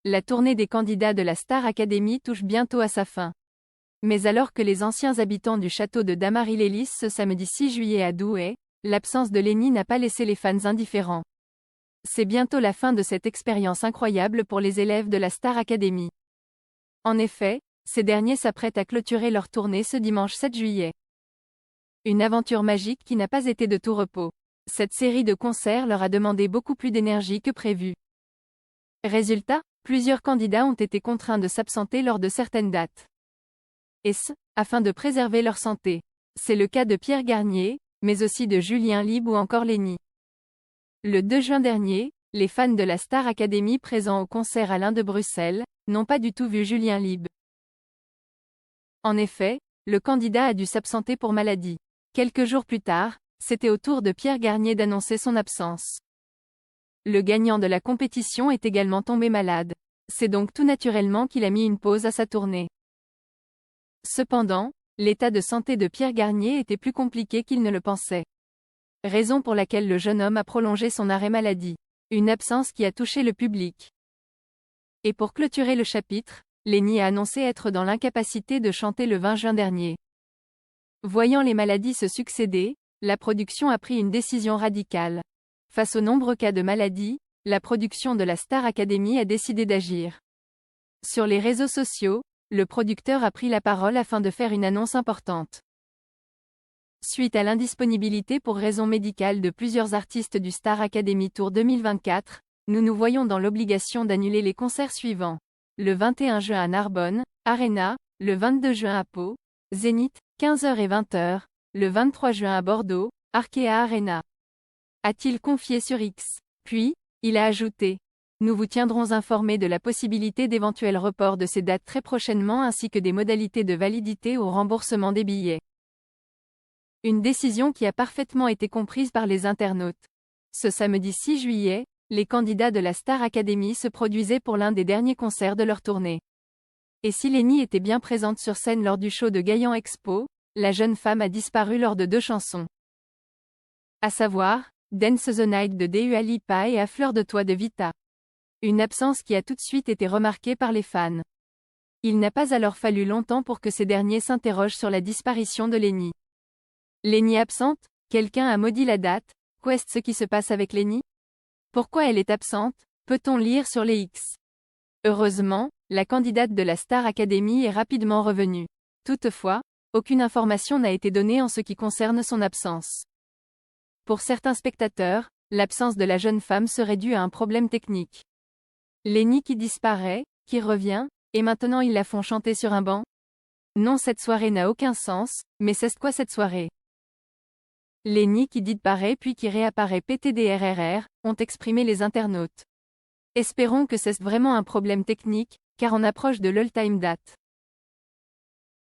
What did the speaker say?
la tournée des candidats de la Star Academy touche bientôt à sa fin. Mais alors que les anciens habitants du château de Dammarie-les-Lys ce samedi 6 juillet à Douai, l'absence de Lenny n'a pas laissé les fans indifférents. C'est bientôt la fin de cette expérience incroyable pour les élèves de la Star Academy. En effet, ces derniers s'apprêtent à clôturer leur tournée ce dimanche 7 juillet. Une aventure magique qui n'a pas été de tout repos. Cette série de concerts leur a demandé beaucoup plus d'énergie que prévu. Résultat, plusieurs candidats ont été contraints de s'absenter lors de certaines dates. Et ce, afin de préserver leur santé. C'est le cas de Pierre Garnier, mais aussi de Julien Lieb ou encore Lenny. Le 2 juin dernier, les fans de la Star Academy présents au concert Alain de Bruxelles, n'ont pas du tout vu Julien Lieb. En effet, le candidat a dû s'absenter pour maladie. Quelques jours plus tard, c'était au tour de Pierre Garnier d'annoncer son absence. Le gagnant de la compétition est également tombé malade. C'est donc tout naturellement qu'il a mis une pause à sa tournée. Cependant, l'état de santé de Pierre Garnier était plus compliqué qu'il ne le pensait. Raison pour laquelle le jeune homme a prolongé son arrêt maladie. Une absence qui a touché le public. Et pour clôturer le chapitre, Lenny a annoncé être dans l'incapacité de chanter le 20 juin dernier. Voyant les maladies se succéder, la production a pris une décision radicale. Face aux nombreux cas de maladie, la production de la Star Academy a décidé d'agir. Sur les réseaux sociaux, le producteur a pris la parole afin de faire une annonce importante. Suite à l'indisponibilité pour raisons médicales de plusieurs artistes du Star Academy Tour 2024, nous nous voyons dans l'obligation d'annuler les concerts suivants. Le 21 juin à Narbonne, Arena, le 22 juin à Pau, Zénith, 15h et 20h, le 23 juin à Bordeaux, Arkea Arena. A-t-il confié sur X. Puis, il a ajouté. Nous vous tiendrons informés de la possibilité d'éventuels reports de ces dates très prochainement ainsi que des modalités de validité au remboursement des billets. Une décision qui a parfaitement été comprise par les internautes. Ce samedi 6 juillet, les candidats de la Star Academy se produisaient pour l'un des derniers concerts de leur tournée. Et si Lenny était bien présente sur scène lors du show de Gaillon Expo, la jeune femme a disparu lors de 2 chansons. À savoir, Dance the Night de Dua Lipa et À fleur de toi de Vita. Une absence qui a tout de suite été remarquée par les fans. Il n'a pas alors fallu longtemps pour que ces derniers s'interrogent sur la disparition de Lenny. Lenny absente? Quelqu'un a maudit la date? Qu'est ce qui se passe avec Lenny? Pourquoi elle est absente? Peut-on lire sur les X. Heureusement, la candidate de la Star Academy est rapidement revenue. Toutefois, aucune information n'a été donnée en ce qui concerne son absence. Pour certains spectateurs, l'absence de la jeune femme serait due à un problème technique. Lenny qui disparaît, qui revient, et maintenant ils la font chanter sur un banc? Non, cette soirée n'a aucun sens, mais c'est quoi cette soirée? Lenny qui disparaît puis qui réapparaît PTDRRR, ont exprimé les internautes. Espérons que c'est vraiment un problème technique, car on approche de l'all-time date.